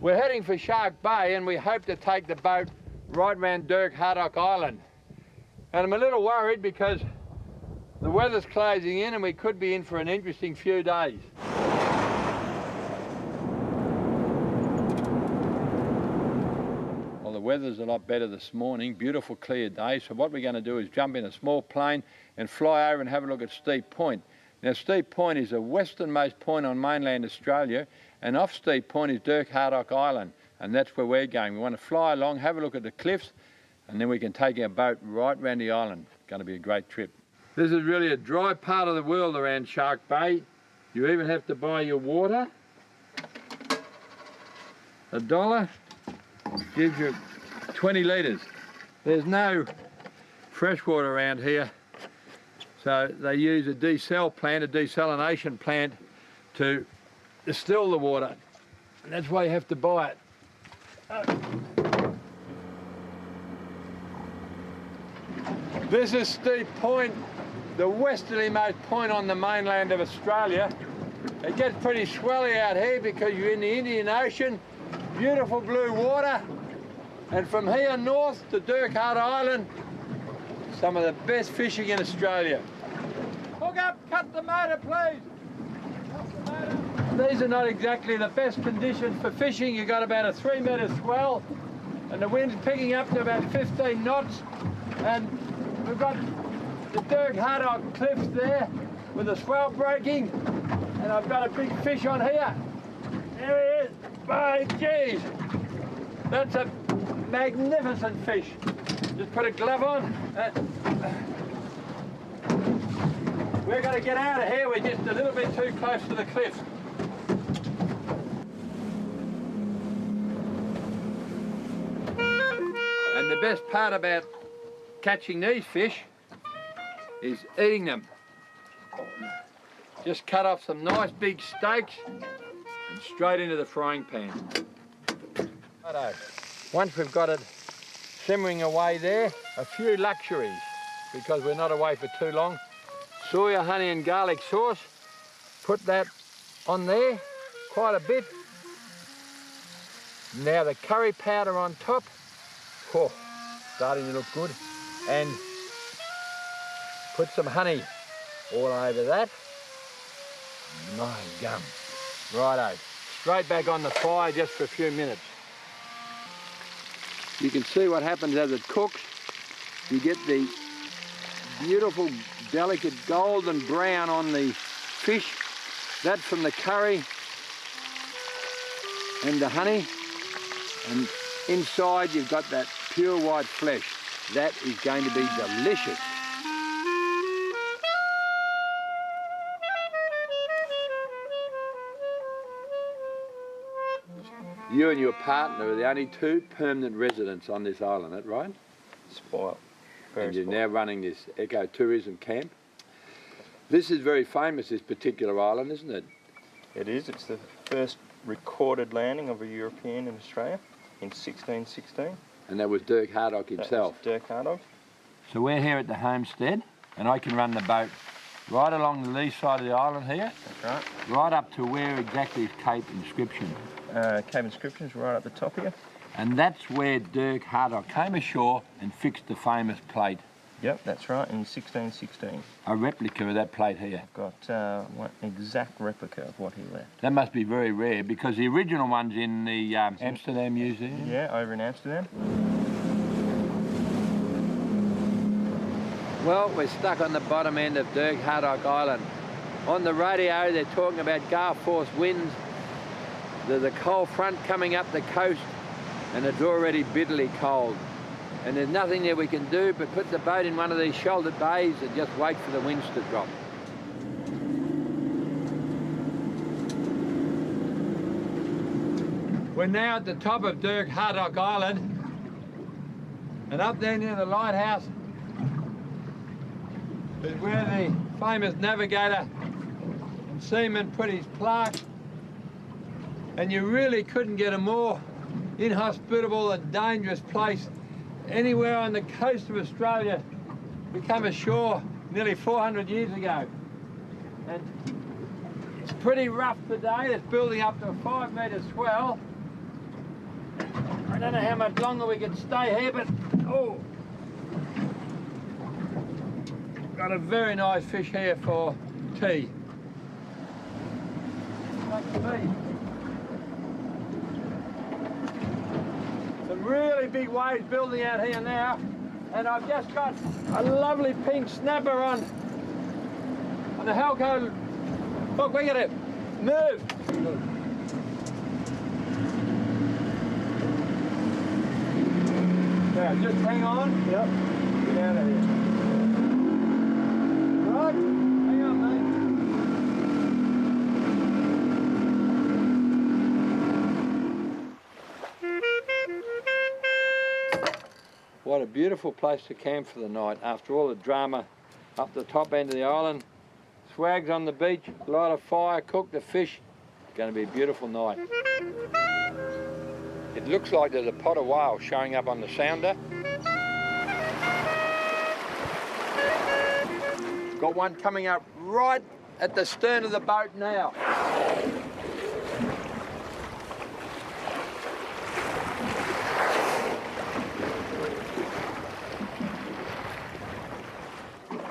We're heading for Shark Bay and we hope to take the boat right round Dirk Hardock Island. And I'm a little worried because the weather's closing in and we could be in for an interesting few days. Well, the weather's a lot better this morning, beautiful clear day, so what we're going to do is jump in a small plane and fly over and have a look at Steep Point. Now, Steep Point is the westernmost point on mainland Australia, and off Steep Point is Dirk Hardock Island, and that's where we're going. We want to fly along, have a look at the cliffs, and then we can take our boat right around the island. It's going to be a great trip. This is really a dry part of the world around Shark Bay. You even have to buy your water. $1 gives you 20 litres. There's no fresh water around here, so they use a desalination plant to distill the water, and that's why you have to buy it. This is Steep Point, the westerlymost point on the mainland of Australia. It gets pretty swelly out here because you're in the Indian Ocean, beautiful blue water, and from here north to Dirk Hardock Island, some of the best fishing in Australia. Hook up, cut the motor, please. Cut the motor. These are not exactly the best conditions for fishing. You've got about a 3-metre swell, and the wind's picking up to about 15 knots, and we've got the Dirk Hardock cliffs there with the swell breaking, and I've got a big fish on here. There he is. By geez, that's a magnificent fish. Just put a glove on. We're going to get out of here. We're just a little bit too close to the cliffs. And the best part about catching these fish is eating them. Just cut off some nice big steaks and straight into the frying pan. Righto. Once we've got it simmering away there, a few luxuries because we're not away for too long. Soya, honey and garlic sauce, put that on there, quite a bit. Now the curry powder on top, oh, starting to look good. And put some honey all over that. My gum. Righto, straight back on the fire just for a few minutes. You can see what happens as it cooks. You get the beautiful, delicate golden brown on the fish. That's from the curry and the honey. And inside you've got that pure white flesh. That is going to be delicious. You and your partner are the only two permanent residents on this island, is that right? Spoiled. And you're now running this ecotourism camp. This is very famous, this particular island, isn't it? It is. It's the first recorded landing of a European in Australia in 1616. And that was Dirk Hardock himself. That was Dirk Hardock. So we're here at the homestead, and I can run the boat right along the lee side of the island here. That's right. Right up to where exactly is Cape Inscription. Cape Inscription's right at the top here. And that's where Dirk Hardock came ashore and fixed the famous plate. Yep, that's right, in 1616. A replica of that plate here. Got an exact replica of what he left. That must be very rare because the original one's in the Amsterdam Museum. Yeah, over in Amsterdam. Well, we're stuck on the bottom end of Dirk Hardock Island. On the radio, they're talking about gale force winds. There's a cold front coming up the coast, and it's already bitterly cold. And there's nothing that we can do but put the boat in one of these sheltered bays and just wait for the winds to drop. We're now at the top of Dirk Hardock Island, and up there near the lighthouse is where the famous navigator and seaman put his plaque. And you really couldn't get a more inhospitable and dangerous place anywhere on the coast of Australia. Became ashore nearly 400 years ago. And it's pretty rough today. It's building up to a 5-metre swell. I don't know how much longer we can stay here, but oh, got a very nice fish here for tea. Like me. Some really big waves building out here now, and I've just got a lovely pink snapper on the Halco. Look at it. Move. Now, just hang on. Yep. Get out of here. Right. Hang on, mate. What a beautiful place to camp for the night after all the drama up the top end of the island. Swags on the beach, a lot of fire, cook the fish. It's going to be a beautiful night. It looks like there's a pot of whale showing up on the sounder. Got one coming up right at the stern of the boat now.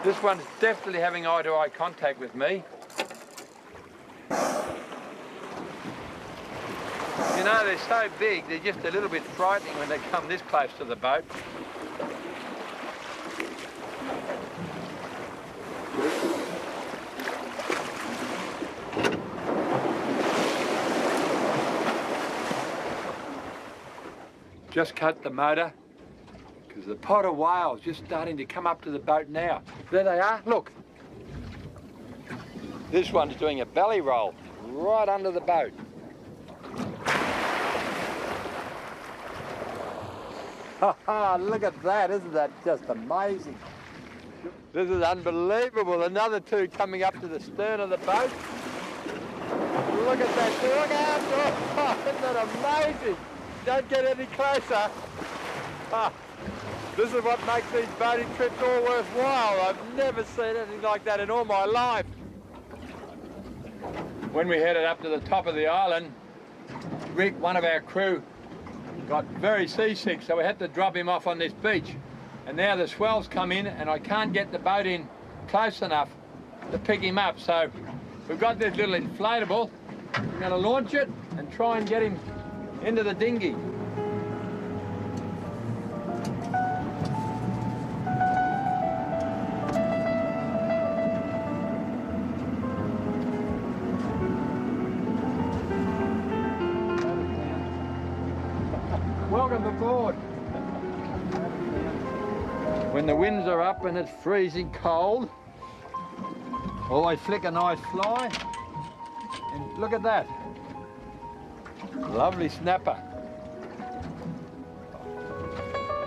This one's definitely having eye-to-eye contact with me. You know, they're so big, they're just a little bit frightening when they come this close to the boat. Just cut the motor, because the pot of whales just starting to come up to the boat now. There they are, look. This one's doing a belly roll right under the boat. Ha ha, look at that, isn't that just amazing? This is unbelievable. Another two coming up to the stern of the boat. Look at that, look out! Oh, isn't that amazing? Don't get any closer. Ah, this is what makes these boating trips all worthwhile. I've never seen anything like that in all my life. When we headed up to the top of the island, Rick, one of our crew, got very seasick, so we had to drop him off on this beach. And now the swells come in and I can't get the boat in close enough to pick him up. So we've got this little inflatable. We're going to launch it and try and get him into the dinghy. Welcome aboard. When the winds are up and it's freezing cold, always flick a nice fly. And look at that. Lovely snapper.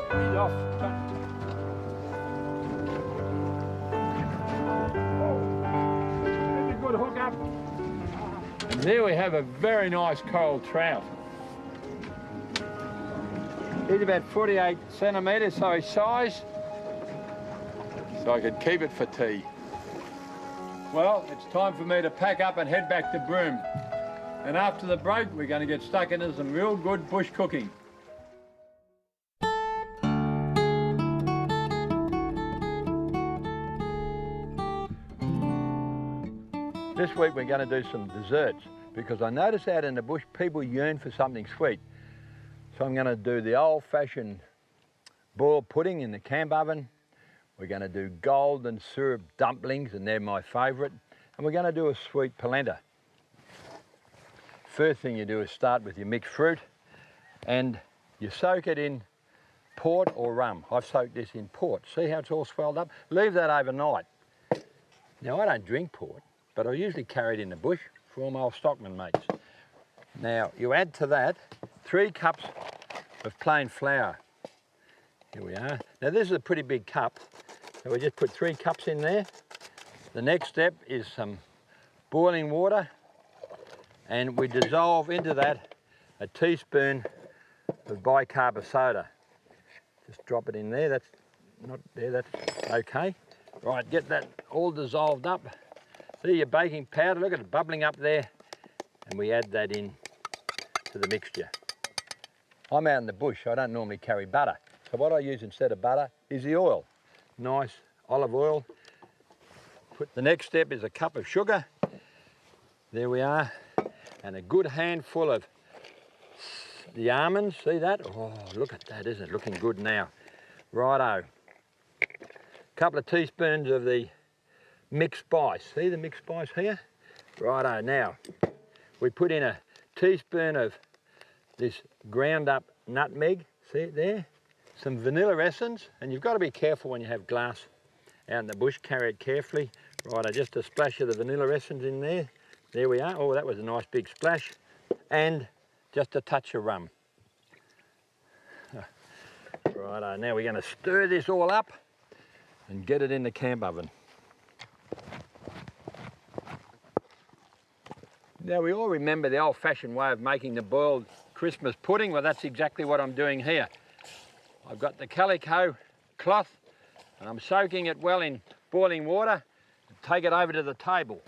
He's off. That's a good hook up. And there we have a very nice coral trout. He's about 48 centimetres, so his size, so I could keep it for tea. Well, it's time for me to pack up and head back to Broome. And after the break, we're going to get stuck into some real good bush cooking. This week we're going to do some desserts because I notice out in the bush people yearn for something sweet. So I'm going to do the old-fashioned boiled pudding in the camp oven. We're going to do golden syrup dumplings, and they're my favourite. And we're going to do a sweet polenta. First thing you do is start with your mixed fruit, and you soak it in port or rum. I've soaked this in port. See how it's all swelled up? Leave that overnight. Now, I don't drink port, but I usually carry it in the bush for all my old stockman mates. Now, you add to that 3 cups of plain flour. Here we are. Now, this is a pretty big cup, so we just put 3 cups in there. The next step is some boiling water, and we dissolve into that a teaspoon of bicarb of soda. Just drop it in there. That's not there, that's okay. Right, get that all dissolved up. See your baking powder, look at it bubbling up there, and we add that in to the mixture. I'm out in the bush, I don't normally carry butter. So what I use instead of butter is the oil. Nice olive oil. The next step is a cup of sugar. There we are. And a good handful of the almonds, see that? Oh, look at that, isn't it looking good now? Righto. Couple of teaspoons of the mixed spice. See the mixed spice here? Righto, now we put in a teaspoon of this ground up nutmeg, see it there? Some vanilla essence, and you've got to be careful when you have glass out in the bush, carry it carefully. Righto, just a splash of the vanilla essence in there. There we are, oh that was a nice big splash. And just a touch of rum. Righto, now we're going to stir this all up and get it in the camp oven. Now we all remember the old-fashioned way of making the boiled Christmas pudding. Well, that's exactly what I'm doing here. I've got the calico cloth and I'm soaking it well in boiling water and take it over to the table.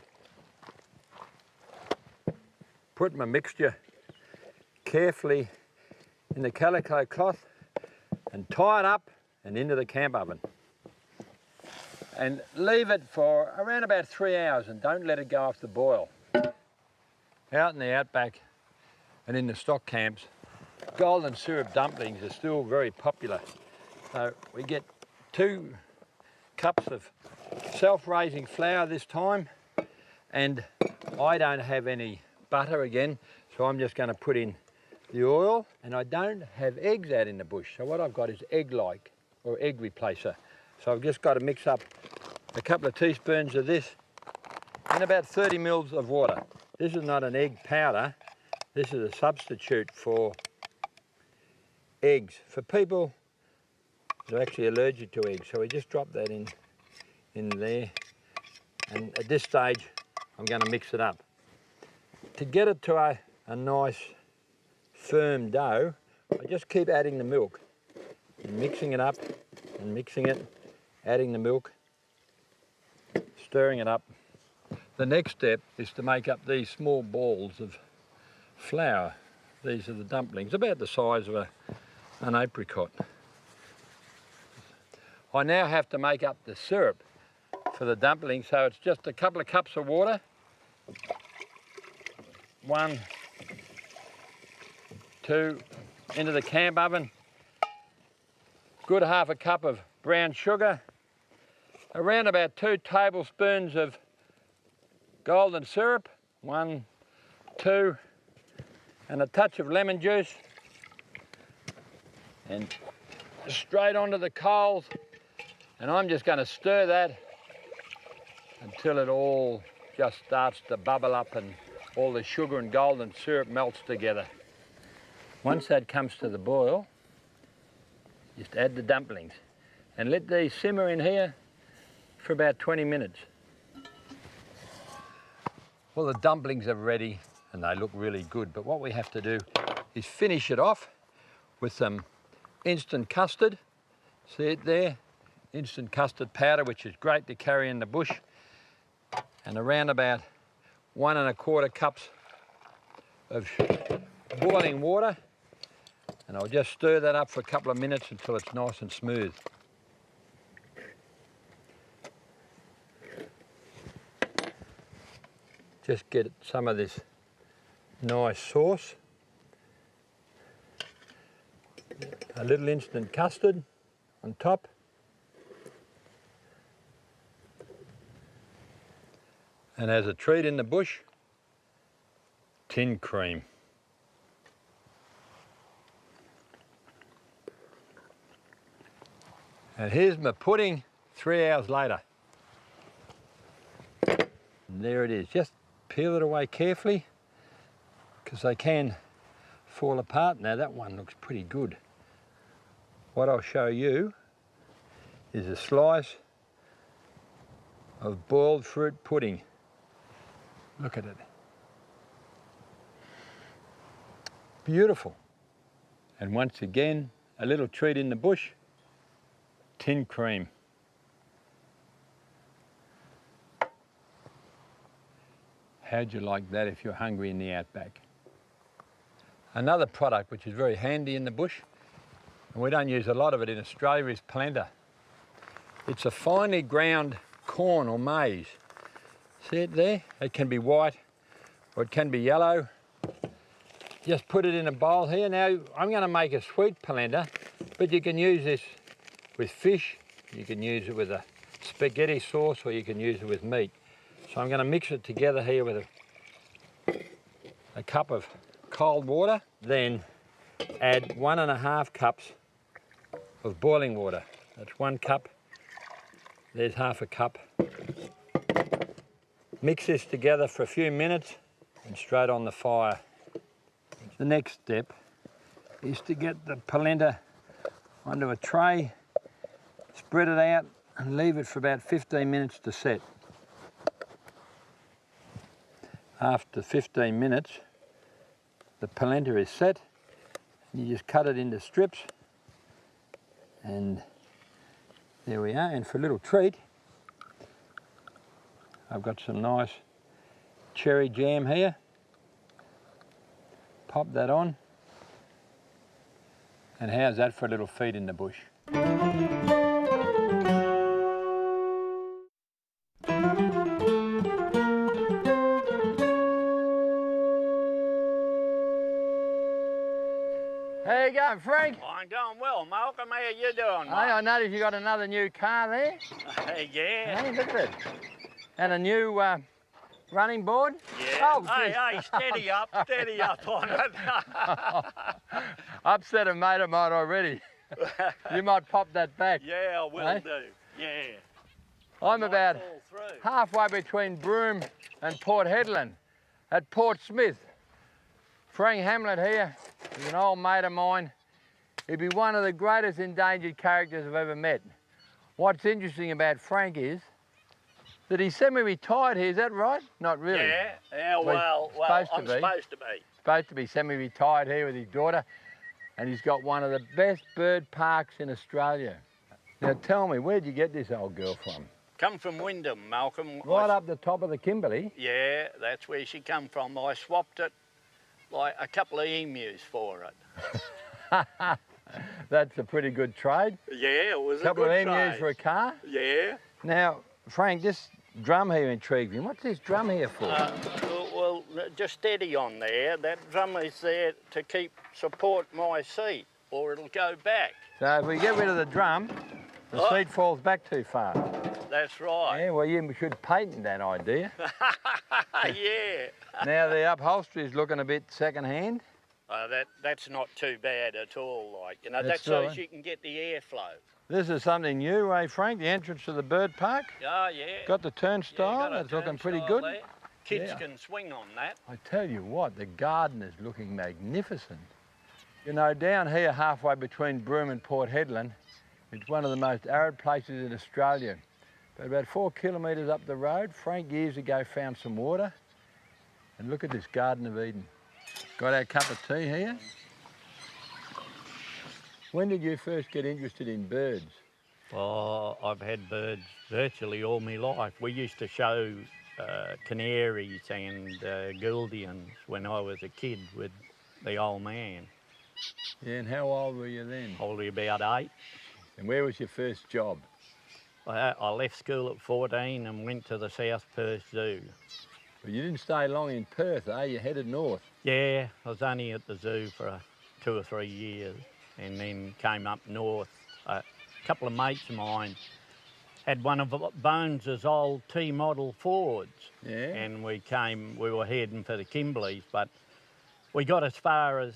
Put my mixture carefully in the calico cloth and tie it up and into the camp oven. And leave it for around about 3 hours and don't let it go off the boil. Out in the outback and in the stock camps, golden syrup dumplings are still very popular. So we get 2 cups of self-raising flour this time, and I don't have any butter again, so I'm just going to put in the oil, and I don't have eggs out in the bush, so what I've got is egg-like or egg replacer. So I've just got to mix up a couple of teaspoons of this and about 30 mils of water. This is not an egg powder, this is a substitute for eggs. For people who are actually allergic to eggs, so we just drop that in there, and at this stage I'm going to mix it up. To get it to a nice firm dough, I just keep adding the milk, and mixing it up and mixing it, adding the milk, stirring it up. The next step is to make up these small balls of flour. These are the dumplings, about the size of an apricot. I now have to make up the syrup for the dumplings, so it's just a couple of cups of water, 1, 2, into the camp oven, good half a cup of brown sugar, around about 2 tablespoons of golden syrup, 1, 2, and a touch of lemon juice, and straight onto the coals, and I'm just going to stir that until it all just starts to bubble up and all the sugar and golden syrup melts together. Once that comes to the boil, just add the dumplings and let these simmer in here for about 20 minutes. Well, the dumplings are ready and they look really good, but what we have to do is finish it off with some instant custard. See it there? Instant custard powder, which is great to carry in the bush, and around about 1 1/4 cups of boiling water, and I'll just stir that up for a couple of minutes until it's nice and smooth. Just get some of this nice sauce, a little instant custard on top, and as a treat in the bush, tin cream. And here's my pudding 3 hours later. And there it is. Just peel it away carefully because they can fall apart. Now that one looks pretty good. What I'll show you is a slice of boiled fruit pudding. Look at it. Beautiful. And once again, a little treat in the bush, tin cream. How'd you like that if you're hungry in the outback? Another product which is very handy in the bush, and we don't use a lot of it in Australia, is polenta. It's a finely ground corn or maize. See it there? It can be white or it can be yellow. Just put it in a bowl here. Now I'm going to make a sweet polenta, but you can use this with fish, you can use it with a spaghetti sauce, or you can use it with meat. So I'm going to mix it together here with a cup of cold water, then add 1.5 cups of boiling water. That's 1 cup, there's half a cup. Mix this together for a few minutes and straight on the fire. The next step is to get the polenta onto a tray, spread it out and leave it for about 15 minutes to set. After 15 minutes, the polenta is set. You just cut it into strips, and there we are. And for a little treat, I've got some nice cherry jam here. Pop that on, and how's that for a little feed in the bush? How you going, Frank? I'm going well, Malcolm. How you doing, Hey, I noticed you got another new car there. mate? Yeah. Hey, look at it. And a new running board? Yeah. Oh, hey, geez. steady up on it. Upset a mate of mine already. You might pop that back. Yeah, I will Hey? do. Yeah. I'm Might about fall through. halfway between Broome and Port Hedland at Port Smith. Frank Hamlet here is an old mate of mine. He'd be one of the greatest endangered characters I've ever met. What's interesting about Frank is that he's semi-retired here, is that right? Not really. Yeah, well, supposed to I'm be. supposed to be. Supposed to be semi-retired here with his daughter, and he's got one of the best bird parks in Australia. Now tell me, where'd you get this old girl from? Come from Wyndham, Malcolm. Right up the top of the Kimberley. Yeah, that's where she come from. I swapped it like a couple of emus for it. That's a pretty good trade. Yeah, it was a Couple good of emus trade. for a car. Yeah. Now, Frank, this drum here intrigues me. What's this drum here for? Well, just steady on there. That drum is there to support my seat, or it'll go back. So if we get rid of the drum, the seat falls back too far. That's right. Yeah, well, you should patent that idea. Yeah. Now, the upholstery's looking a bit second-hand. That's not too bad at all. Like, you know, That's that's so all right. you can get the airflow. This is something new, eh, Frank? The entrance to the bird park. Oh, yeah. Got the Yeah, turnstile. got a That's looking pretty turnstile good. there. Kids Yeah. can swing on that. I tell you what, the garden is looking magnificent. You know, down here, halfway between Broome and Port Hedland, it's one of the most arid places in Australia. But about 4 kilometres up the road, Frank years ago found some water. And look at this Garden of Eden. Got our cup of tea here. When did you first get interested in birds? Oh, I've had birds virtually all my life. We used to show canaries and Guldians when I was a kid with the old man. Yeah, and how old were you then? Only about 8. And where was your first job? I left school at 14 and went to the South Perth Zoo. Well, you didn't stay long in Perth, eh? You headed north. Yeah, I was only at the zoo for 2 or 3 years and then came up north. A couple of mates of mine had one of Bones's old T-model Fords. Yeah. And we were heading for the Kimberleys, but we got as far as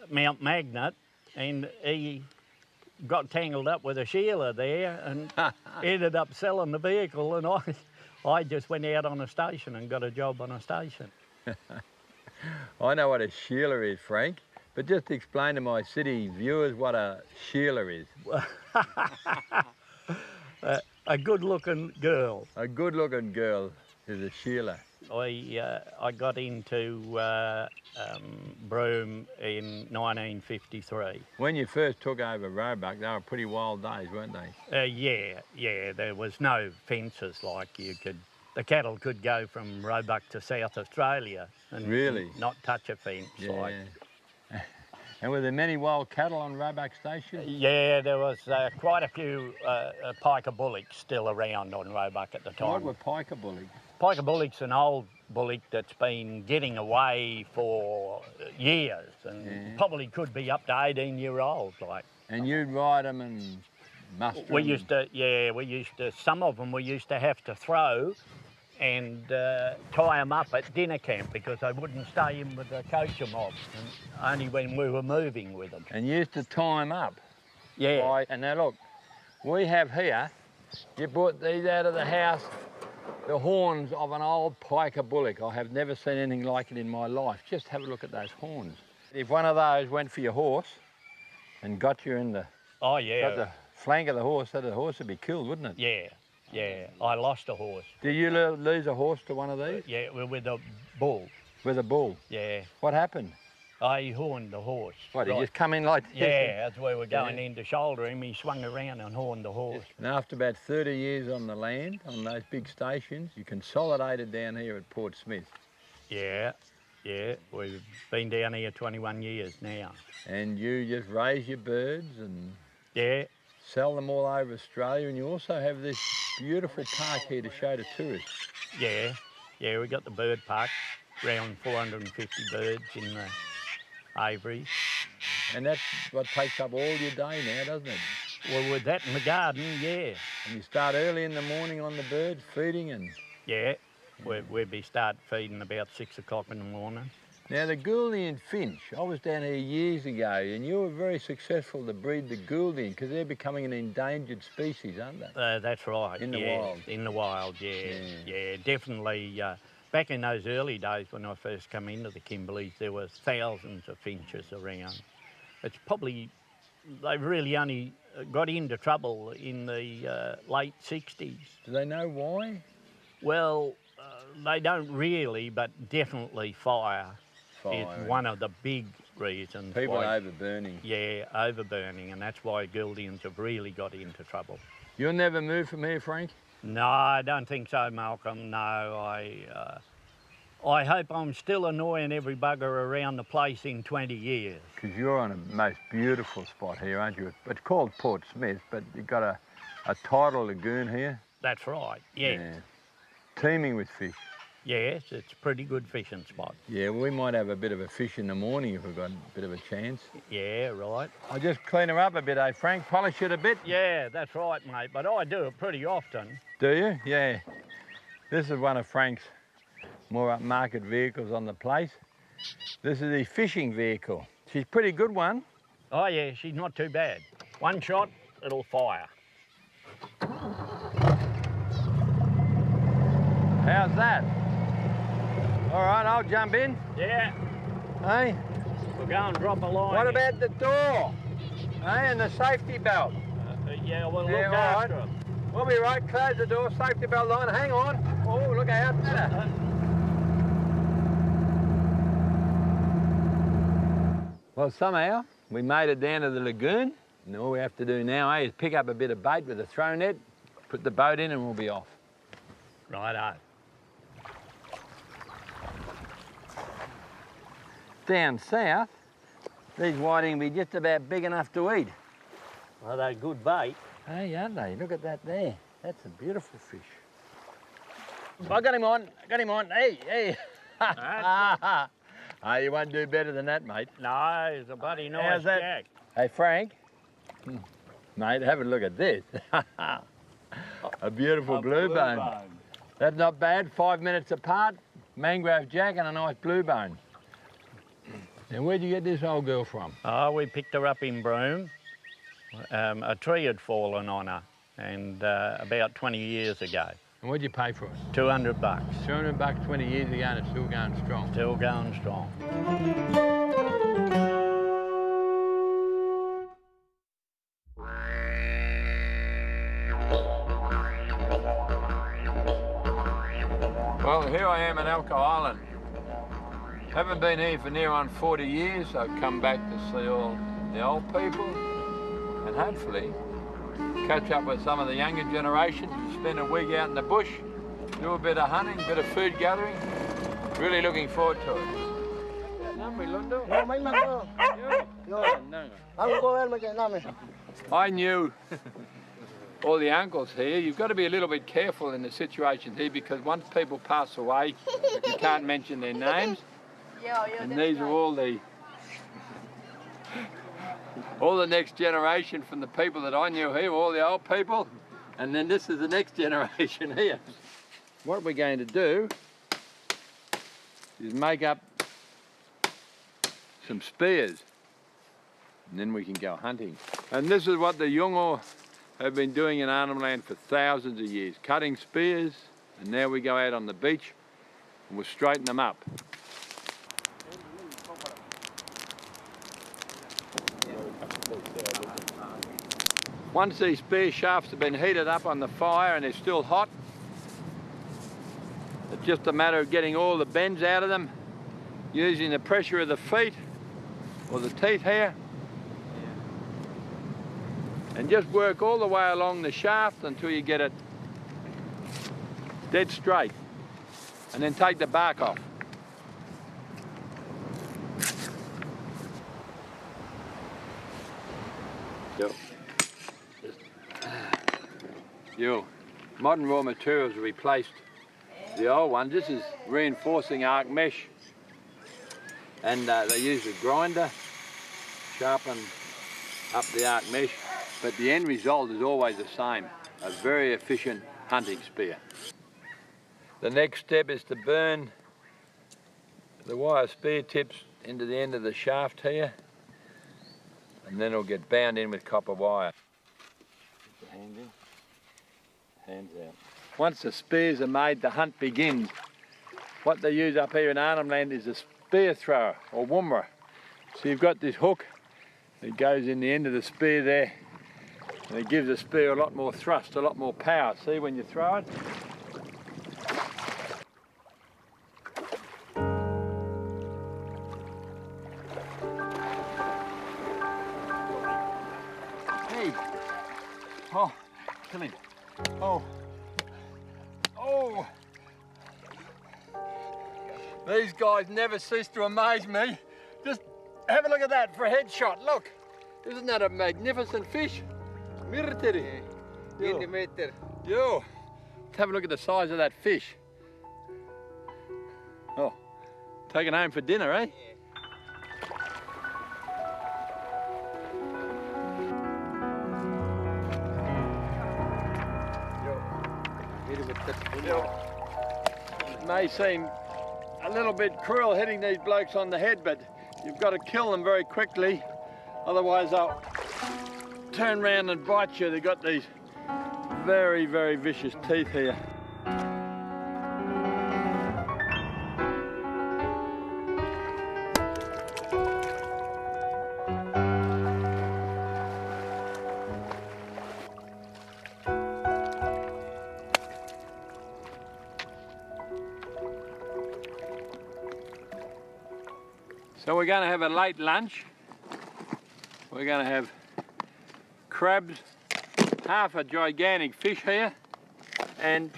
Mount Magnet and he got tangled up with a Sheila there and ended up selling the vehicle, and I just went out on a station and got a job on a station. I know what a Sheila is, Frank, but just explain to my city viewers what a Sheila is. A good-looking girl. A good-looking girl is a Sheila. I got into Broome in 1953. When you first took over Roebuck, they were pretty wild days, weren't they? Yeah, there was no fences like you could the cattle could go from Roebuck to South Australia and Really? not touch a fence. Like. And were there many wild cattle on Roebuck Station? Yeah, there was quite a few piker bullocks still around on Roebuck at the time. What were piker bullocks? Piker bullock's an old bullock that's been getting away for years and probably could be up to 18-year-old. Like. And you'd ride them and muster We them? used to, some of them we used to have to throw and tie them up at dinner camp because they wouldn't stay in with the coacher mob, and only when we were moving with them. And you used to tie them up? Yeah. Right. And now look, we have here, you brought these out of the house, the horns of an old piker bullock. I have never seen anything like it in my life. Just have a look at those horns. If one of those went for your horse and got you in the, Oh yeah. got the flank of the horse, so the horse would be killed, wouldn't it? Yeah. I lost a horse. Did you lose a horse to one of these? Yeah, with a bull. With a bull? Yeah. What happened? I horned the horse. What, he just come in like this? Yeah, as we were going in to shoulder him, he swung around and horned the horse. And after about 30 years on the land, on those big stations, you consolidated down here at Port Smith. Yeah, we've been down here 21 years now. And you just raise your birds and Yeah, sell them all over Australia, and you also have this beautiful park here to show to tourists. yeah, we got the bird park, around 450 birds in the aviaries. And that's what takes up all your day now, doesn't it? Well, with that in the garden, yeah. And you start early in the morning on the birds, feeding and... Yeah, we'd be start feeding about 6 o'clock in the morning. Now the Gouldian finch, I was down here years ago, and you were very successful to breed the Gouldian because they're becoming an endangered species, aren't they? That's right. In the yeah, wild. In the wild, yeah, definitely. Back in those early days when I first come into the Kimberleys, there was thousands of finches around. It's probably, they really only got into trouble in the late 60s. Do they know why? Well, they don't really, but definitely fire is one of the big reasons. People why, overburning. Yeah, overburning, and that's why Gouldians have really got into trouble. You'll never move from here, Frank? No, I don't think so, Malcolm. No, I hope I'm still annoying every bugger around the place in 20 years. Because you're on a most beautiful spot here, aren't you? It's called Port Smith, but you've got a tidal lagoon here. That's right, yeah. Teeming with fish. Yes, it's a pretty good fishing spot. Yeah, well, we might have a bit of a fish in the morning if we've got a bit of a chance. Yeah, right. I'll just clean her up a bit, eh, Frank? Polish it a bit? Yeah, that's right, mate, but I do it pretty often. Do you? Yeah. This is one of Frank's more upmarket vehicles on the place. This is the fishing vehicle. She's a pretty good one. Oh, yeah, she's not too bad. One shot, it'll fire. How's that? All right, I'll jump in. Yeah. Hey? We'll go and drop a line. What about the door? Hey, and the safety belt? Yeah, we'll look Yeah, all after right. it. We'll be right. Close the door, safety belt on. Hang on. Oh, look out. Well, somehow we made it down to the lagoon. And all we have to do now, is pick up a bit of bait with a throw net, put the boat in, and we'll be off. Righto. Down south, these whiting will be just about big enough to eat. Well, they're good bait. Hey, aren't they? Look at that there. That's a beautiful fish. I got him on. Hey. Oh, you won't do better than that, mate. No, it's a bloody nice How's that? jack. Hey, Frank. Mate, have a look at this. A beautiful blue bone. That's not bad. 5 minutes apart, mangrove jack and a nice blue bone. Now, where'd you get this old girl from? Oh, we picked her up in Broome. A tree had fallen on her, and about 20 years ago. And what'd you pay for it? $200. $200 20 years ago, and it's still going strong. Still going strong. Well, here I am in Elcho Island. Haven't been here for near on 40 years. I've come back to see all the old people and hopefully catch up with some of the younger generation, spend a week out in the bush do a bit of hunting, bit of food gathering. Really looking forward to it. I knew all the uncles here. You've got to be a little bit careful in the situations here because once people pass away, you can't mention their names. And these are all the next generation from the people that I knew here, all the old people. And then this is the next generation here. What we're going to do is make up some spears and then we can go hunting. And this is what the Yolngu have been doing in Arnhem Land for thousands of years, cutting spears, and now we go out on the beach and we'll straighten them up. Once these spear shafts have been heated up on the fire and they're still hot, it's just a matter of getting all the bends out of them, using the pressure of the feet or the teeth here, and just work all the way along the shaft until you get it dead straight, and then take the bark off. Modern raw materials have replaced the old ones. This is reinforcing arc mesh, and they use a grinder, sharpen up the arc mesh, but the end result is always the same, a very efficient hunting spear. The next step is to burn the wire spear tips into the end of the shaft here, and then it'll get bound in with copper wire. Put the hand in, hands out. Once the spears are made, the hunt begins. What they use up here in Arnhem Land is a spear thrower or woomera. So you've got this hook that goes in the end of the spear there, and it gives the spear a lot more thrust, a lot more power. See when you throw it? Hey! Oh, come in. Oh. Oh! These guys never cease to amaze me. Just have a look at that for a headshot. Look, isn't that a magnificent fish? Mirteri. Yo, have a look at the size of that fish. Oh, taking home for dinner, eh? It may seem a little bit cruel hitting these blokes on the head, but you've got to kill them very quickly, otherwise they'll turn round and bite you. They've got these very, very vicious teeth here. So we're going to have a late lunch. We're going to have crabs, half a gigantic fish here, and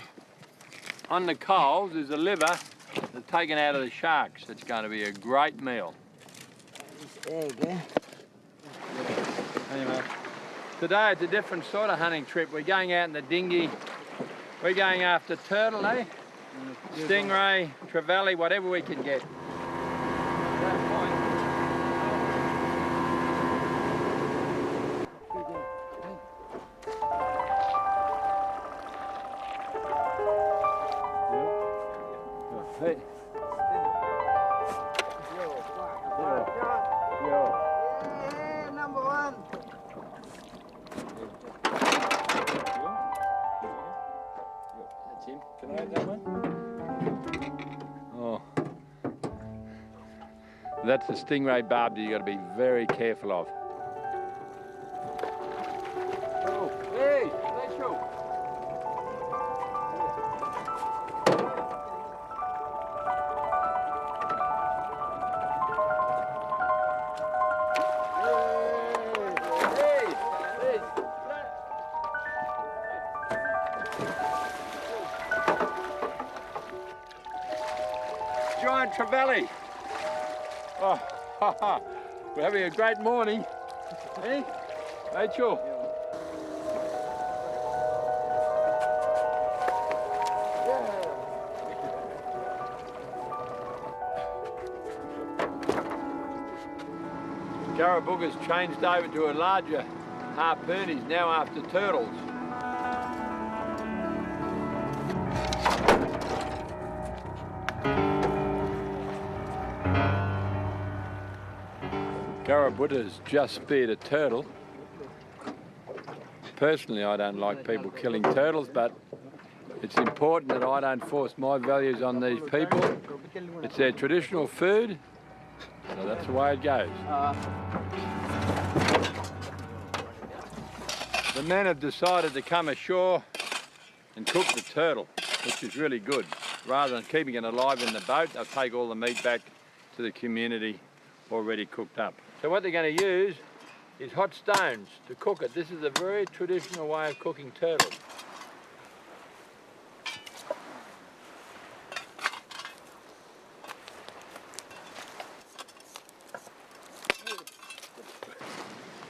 on the coals is a liver that's taken out of the sharks. It's going to be a great meal. Anyway, today it's a different sort of hunting trip. We're going out in the dinghy. We're going after turtle, eh? Stingray, trevally, whatever we can get. Hey. Yeah, number one. That's him. Can I have that one? Oh. That's the stingray barb that you got to be very careful of. Oh, hey, let's go. Trevally. Oh, we're having a great morning. Eh, Rachel? Garabooga's changed over to a larger harpoon. He's now after turtles. Garabooga's just speared a turtle. Personally, I don't like people killing turtles, but it's important that I don't force my values on these people. It's their traditional food, so that's the way it goes. The men have decided to come ashore and cook the turtle, which is really good. Rather than keeping it alive in the boat, they'll take all the meat back to the community already cooked up. So what they're going to use is hot stones to cook it. This is a very traditional way of cooking turtle.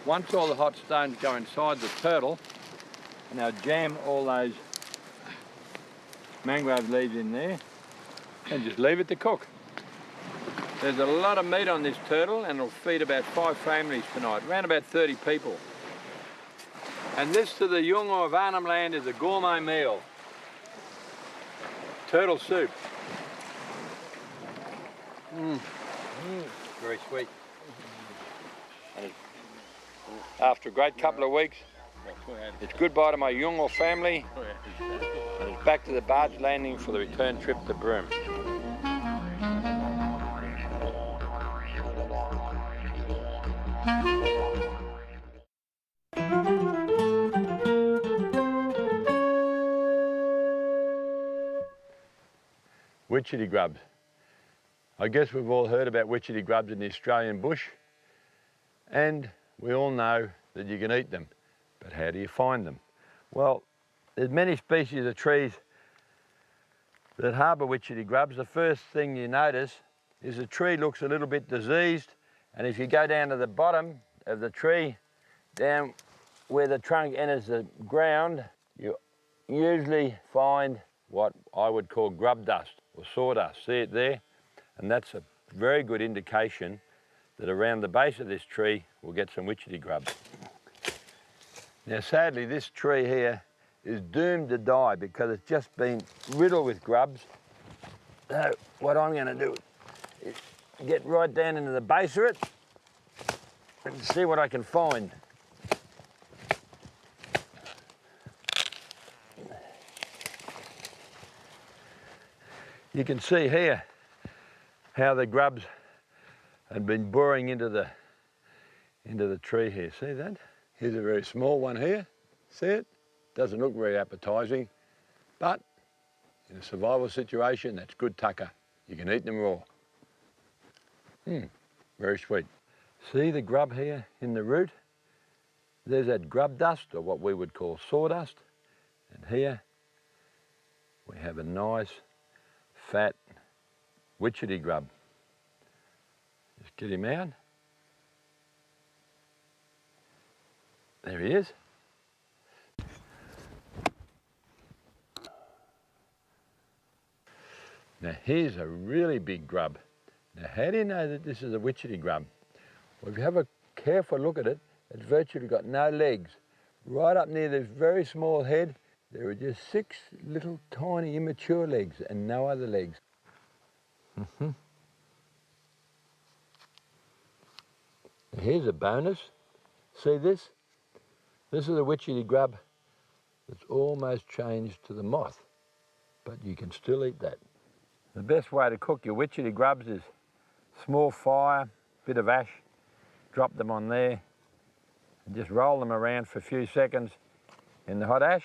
Once all the hot stones go inside the turtle, now jam all those mangrove leaves in there and just leave it to cook. There's a lot of meat on this turtle and it'll feed about 5 families tonight, around about 30 people. And this to the Yolngu of Arnhem Land is a gourmet meal. Turtle soup. Very sweet. And after a great couple of weeks, it's goodbye to my Yolngu family and it's back to the barge landing for the return trip to Broome. Witchetty grubs. I guess we've all heard about witchetty grubs in the Australian bush, and we all know that you can eat them, but how do you find them? Well, there's many species of trees that harbour witchetty grubs. The first thing you notice is the tree looks a little bit diseased, and if you go down to the bottom of the tree, down where the trunk enters the ground, you usually find what I would call grub dust or sawdust. See it there? And that's a very good indication that around the base of this tree we'll get some witchetty grubs. Now sadly this tree here is doomed to die because it's just been riddled with grubs. So what I'm going to do is get right down into the base of it and see what I can find. You can see here how the grubs had been boring into the tree here. See that? Here's a very small one here. See it? Doesn't look very appetising, but in a survival situation, that's good tucker. You can eat them raw. Very sweet. See the grub here in the root? There's that grub dust, or what we would call sawdust. And here we have a nice, fat witchetty grub. Just get him out. There he is. Now here's a really big grub. Now how do you know that this is a witchetty grub? Well, if you have a careful look at it, it's virtually got no legs. Right up near this very small head, there are just 6 little tiny immature legs and no other legs. Here's a bonus. See this? This is a witchetty grub that's almost changed to the moth, but you can still eat that. The best way to cook your witchetty grubs is small fire, bit of ash, drop them on there, and just roll them around for a few seconds in the hot ash,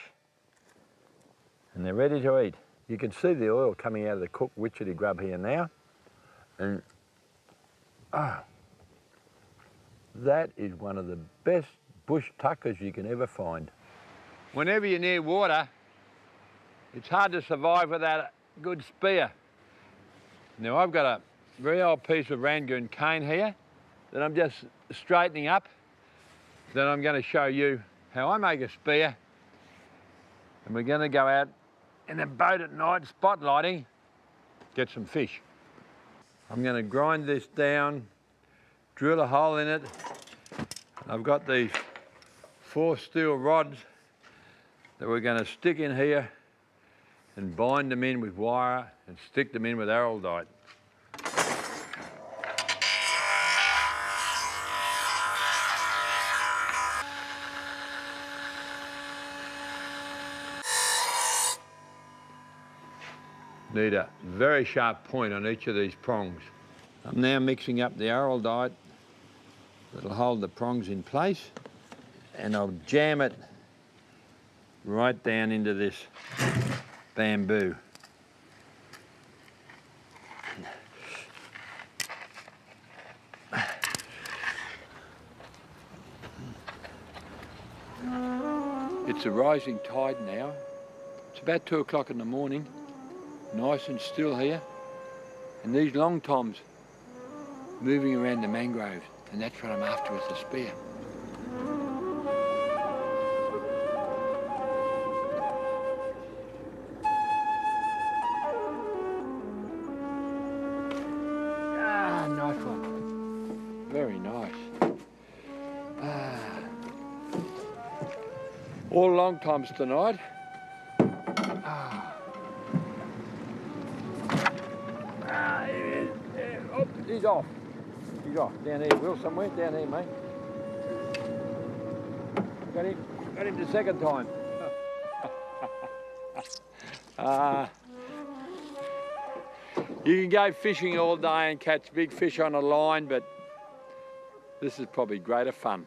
and they're ready to eat. You can see the oil coming out of the cooked witchetty grub here now, and that is one of the best bush tuckers you can ever find. Whenever you're near water, it's hard to survive without a good spear. Now I've got very old piece of Rangoon cane here that I'm just straightening up. Then I'm going to show you how I make a spear. And we're going to go out in a boat at night, spotlighting, get some fish. I'm going to grind this down, drill a hole in it. I've got these 4 steel rods that we're going to stick in here and bind them in with wire and stick them in with araldite. Need a very sharp point on each of these prongs. I'm now mixing up the araldite that'll hold the prongs in place, and I'll jam it right down into this bamboo. It's a rising tide now. It's about 2 o'clock in the morning. Nice and still here, and these long toms moving around the mangroves, and that's what I'm after with the spear. Ah, nice one. Very nice. Ah. All long toms tonight. He's off. He's off. Down here, Will, somewhere. Down here, mate. Got him. Got him the second time. You can go fishing all day and catch big fish on a line, but this is probably greater fun.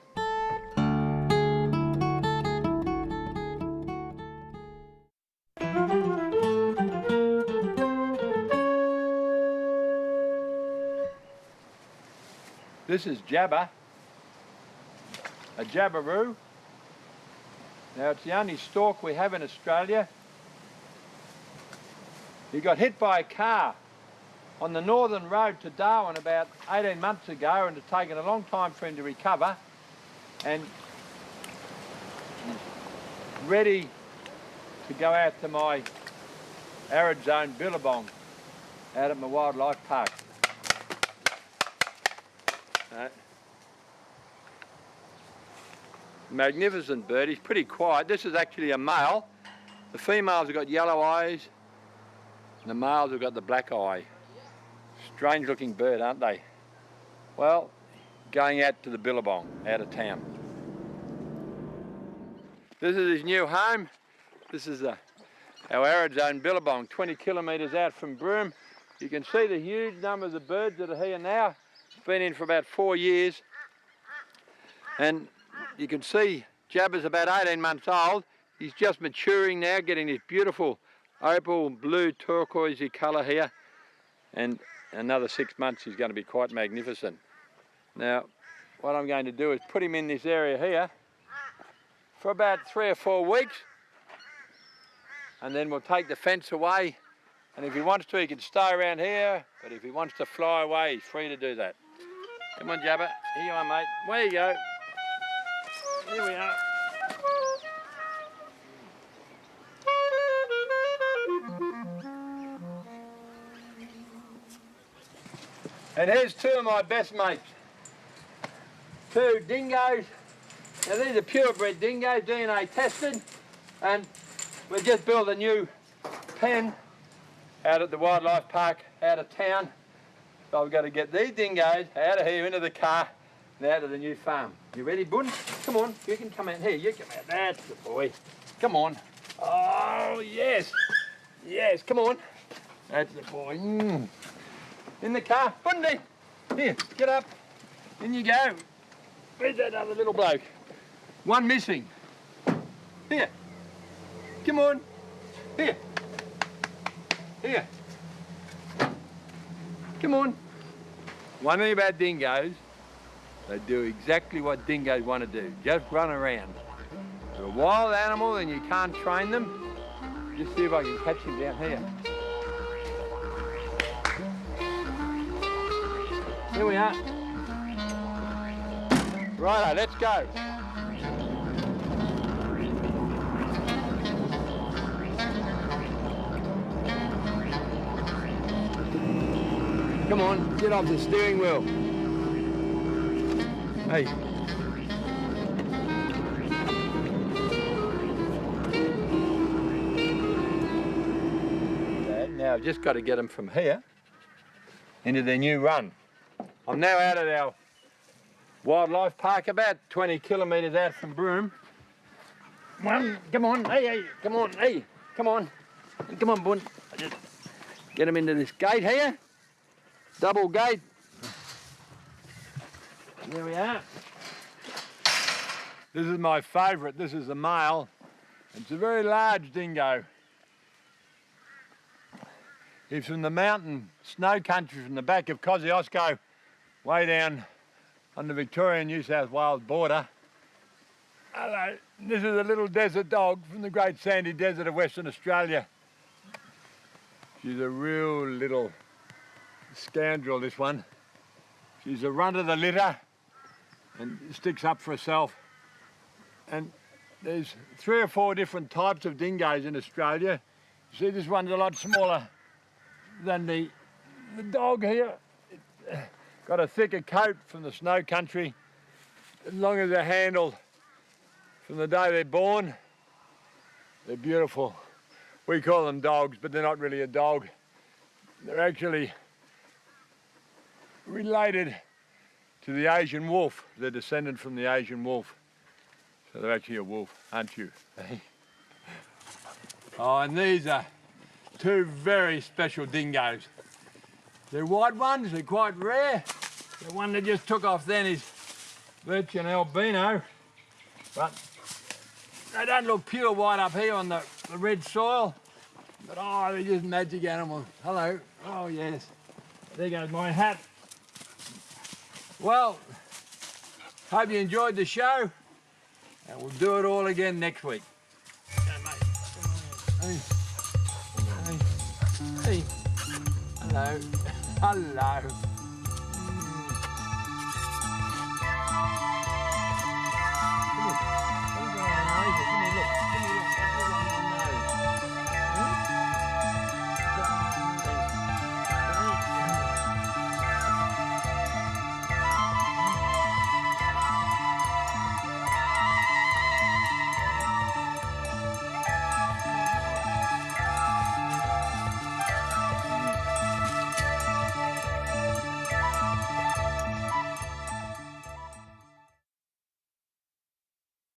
This is jabber, a jabberoo. Now it's the only stork we have in Australia. He got hit by a car on the northern road to Darwin about 18 months ago, and it's taken a long time for him to recover, and he's ready to go out to my arid zone billabong out at my wildlife park. Magnificent bird. He's pretty quiet. This is actually a male. The females have got yellow eyes and the males have got the black eye. Strange looking bird, aren't they? Well, going out to the billabong, out of town. This is his new home. This is our arid zone billabong, 20 kilometres out from Broome. You can see the huge numbers of birds that are here now. It's been in for about 4 years. And you can see Jabber's about 18 months old. He's just maturing now, getting this beautiful opal blue turquoisey colour here. And another 6 months he's going to be quite magnificent. Now, what I'm going to do is put him in this area here for about 3 or 4 weeks. And then we'll take the fence away. And if he wants to, he can stay around here. But if he wants to fly away, he's free to do that. Come on, Jabber. Here you are, mate. Where you go? Here we are. And here's 2 of my best mates. 2 dingoes. Now these are purebred dingoes, DNA tested. And we've just built a new pen out at the wildlife park out of town. So I've got to get these dingoes out of here into the car and out to the new farm. You ready, Bun? Come on, you can come out here. You come out. That's the boy. Come on. Oh, yes. Yes, come on. That's the boy. In the car. Bundy. Here, get up. In you go. Where's that other little bloke? One missing. Here. Come on. Here. Here. Come on. One thing about dingoes, they do exactly what dingoes want to do. Just run around. They're a wild animal and you can't train them. Just see if I can catch him down here. Here we are. Righto, let's go. Come on, get off the steering wheel. Hey. Now I've just got to get them from here into their new run. I'm now out at our wildlife park, about 20 kilometres out from Broome. Come on, hey, come on, hey, come on. Come on, Bun. Just get them into this gate here. Double gate. There we are. This is my favourite. This is the male. It's a very large dingo. He's from the mountain snow country from the back of Kosciuszko, way down on the Victoria-New South Wales border. Hello. This is a little desert dog from the Great Sandy Desert of Western Australia. She's a real little scoundrel, this one. She's a runt of the litter and sticks up for herself. And there's 3 or 4 different types of dingoes in Australia. You see, this one's a lot smaller than the dog here. It's got a thicker coat from the snow country. As long as they're handled from the day they're born, they're beautiful. We call them dogs, but they're not really a dog. They're actually related to the Asian wolf. They're descended from the Asian wolf. So they're actually a wolf, aren't you? Oh, and these are 2 very special dingoes. They're white ones, they're quite rare. The one that just took off then is virtually an albino, but they don't look pure white up here on the red soil. But oh, they're just magic animals. Hello. Oh yes. There goes my hat. Well, hope you enjoyed the show, and we'll do it all again next week. Go, mate. Hey. Hey. Hello. Hello.